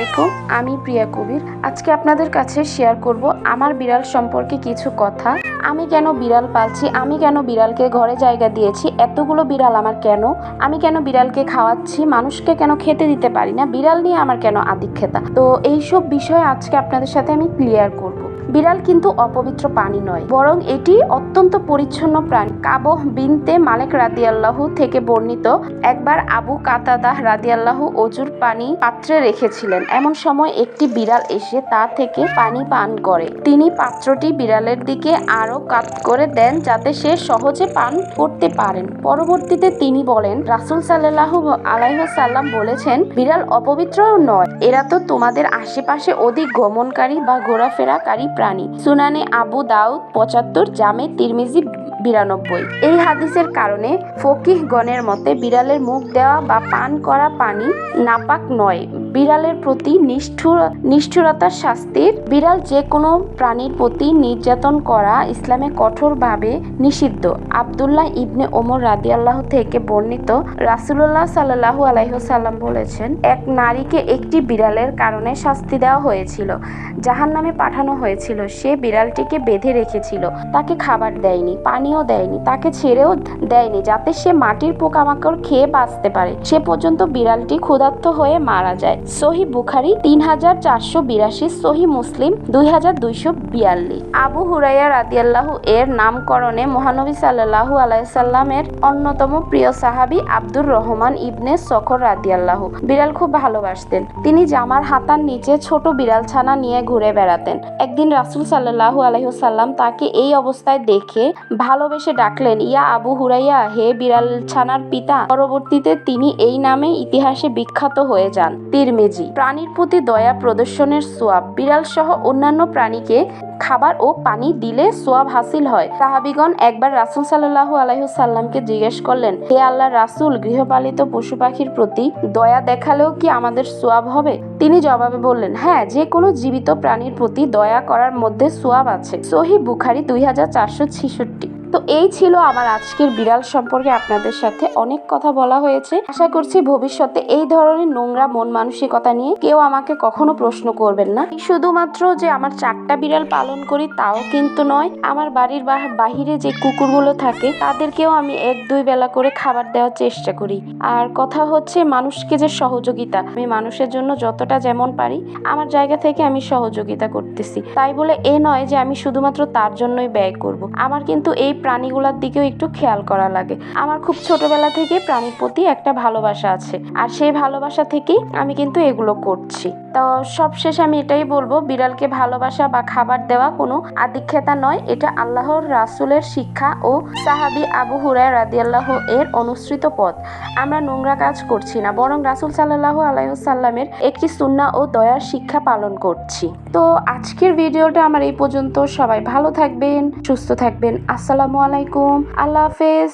আলাইকুম, আমি প্রিয়া কবির। আজকে আপনাদের কাছে শেয়ার করব আমার বিড়াল সম্পর্কে কিছু কথা। আমি কেন বিড়াল পালছি, আমি কেন বিড়ালকে ঘরে জায়গা দিয়েছি, এতগুলো বিড়াল আমার কেন, আমি কেন বিড়ালকে খাওয়াচ্ছি, মানুষকে কেন খেতে দিতে পারি না, বিড়াল নিয়ে আমার কেন আদিক্ষেতা। তো এইসব বিষয় আজকে আপনাদের সাথে আমি ক্লিয়ার করব। বিড়াল কিন্তু অপবিত্র প্রাণী নয়, বরং এটি অত্যন্ত পরিচ্ছন্ন প্রাণী। কাবহ বিনতে মালিক রাদিয়াল্লাহু থেকে বর্ণিত, একবার আবু কাতাদাহ রাদিয়াল্লাহু অজুর পানি পাত্রে রেখেছিলেন। এমন সময় একটি বিড়াল এসে তা থেকে পানি পান করে। তিনি পাত্রটি বিড়ালের দিকে আরো কাত করে দেন যাতে সে সহজে পান করতে পারেন। পরবর্তীতে তিনি বলেন, রাসূল সাল্লাল্লাহু আলাইহি ওয়াসাল্লাম বলেছেন, বিড়াল অপবিত্র নয়, এরা তো তোমাদের আশেপাশে অধিক গমনকারী বা ঘোরাফেরাকারী প্রাণী। সুনানে আবু দাউদ ৭৫, জামে তিরমিজি ৯২। এই হাদিসের কারণে ফকিহগণের মতে বিড়ালের মুখ দেওয়া বা পান করা পানি নাপাক নয়, বিড়ালের প্রতি নিষ্ঠুরতার শাস্তির। বিড়াল যে কোনো প্রাণীর প্রতি নির্যাতন করা ইসলামে কঠোরভাবে নিষিদ্ধ। আব্দুল্লাহ ইবনে ওমর রাদিয়াল্লাহু থেকে বর্ণিত, রাসূলুল্লাহ সাল্লাল্লাহু আলাইহি ওয়াসাল্লাম বলেছেন, এক নারীকে একটি বিড়ালের কারণে শাস্তি দেওয়া হয়েছিল, জাহান্নামে পাঠানো হয়েছিল। সে বিড়ালটিকে বেঁধে রেখেছিল, তাকে খাবার দেয়নি, পানিও দেয়নি, তাকে ছেড়েও দেয়নি যাতে সে মাটির পোকামাকড় খেয়ে বাঁচতে পারে। সে পর্যন্ত বিড়ালটি ক্ষুধার্ত হয়ে মারা যায়। সহিহ বুখারী ৩৪৮২, সহিহ মুসলিম ২২৪২। আবু হুরায়রা রাদিয়াল্লাহু এর নামকরণে মহানবী সাল্লাল্লাহু আলাইহি সাল্লামের অন্যতম প্রিয় সাহাবী আব্দুর রহমান ইবনে সখর রাদিয়াল্লাহু বিড়াল খুব ভালোবাসতেন। তিনি জামার হাতার নিচে ছোট বিড়াল ছানা নিয়ে ঘুরে বেড়াতেন। একদিন রাসূল সাল্লাল্লাহু আলাইহি ওয়াসাল্লাম তাকে এই অবস্থায় দেখে ভালোবেসে ডাকলেন, ইয়া আবু হুরাইয়া, হে বিড়াল ছানার পিতা। পরবর্তীতে তিনি এই নামে ইতিহাসে বিখ্যাত হয়ে যান। তিরমিজি। প্রাণীর প্রতি দয়া প্রদর্শনের সোয়াব। বিড়াল সহ অন্যান্য প্রাণীকে খাবার ও পানি দিলে সোয়াব হাসিল হয়। সাহাবীগণ একবার রাসূল সাল্লাল্লাহু আলাইহি ওয়াসাল্লামকে জিজ্ঞেস করলেন, হে আল্লাহর রাসূল, গৃহপালিত পশু পাখির প্রতি দয়া দেখালেও কি আমাদের সোয়াব হবে? তিনি জবাবে বললেন, হ্যাঁ, যে কোনো জীবিত প্রাণীর প্রতি দয়া করার মধ্যে সোয়াব আছে। সহিহ বুখারী ২৪৬৬। তো এই ছিল আমার আজকের বিড়াল সম্পর্কে আপনাদের সাথে অনেক কথা বলা হয়েছে। আশা করছি ভবিষ্যতে এই ধরনের নোংরা মন মানসিকতা নিয়ে কেউ আমাকে কখনো প্রশ্ন করবেন না। শুধুমাত্র যে আমার ৪টা বিড়াল পালন করি তাও কিন্তু নয়, আমার বাড়ির বাহিরে যে কুকুরগুলো থাকে তাদেরকেও আমি ১-২ বেলা করে খাবার দেওয়ার চেষ্টা করি। আর কথা হচ্ছে মানুষকে যে সহযোগিতা, আমি মানুষের জন্য যতটা যেমন পারি আমার জায়গা থেকে আমি সহযোগিতা করতেছি। তাই বলে এ নয় যে আমি শুধুমাত্র তার জন্যই ব্যয় করব। আমার কিন্তু এই প্রাণীগুলোর দিকেও একটু খেয়াল করা লাগে। আমার খুব ছোটবেলা থেকে প্রাণীর প্রতি একটা ভালোবাসা আছে, আর সেই ভালোবাসা থেকেই আমি কিন্তু এগুলো করছি। তো সবশেষে আমি এটাই বলবো, বিড়ালকে ভালোবাসা বা খাবার দেওয়া কোনো আদিক্ষেতা নয়, এটা আল্লাহর রাসূলের শিক্ষা ও সাহাবী আবু হুরায়রা রাদিয়াল্লাহু এর অনুসৃত পথ। আমরা নোংরা কাজ করছি না, বরং রাসূল সাল্লাল্লাহু আলাইহি ওয়াসাল্লামের একটি সুন্নাহ ও দয়ার শিক্ষা পালন করছি। তো আজকের ভিডিওটা আমার এই পর্যন্ত। সবাই ভালো থাকবেন, সুস্থ থাকবেন। আসসালামু আলাইকুম, আল্লাহ হাফেজ।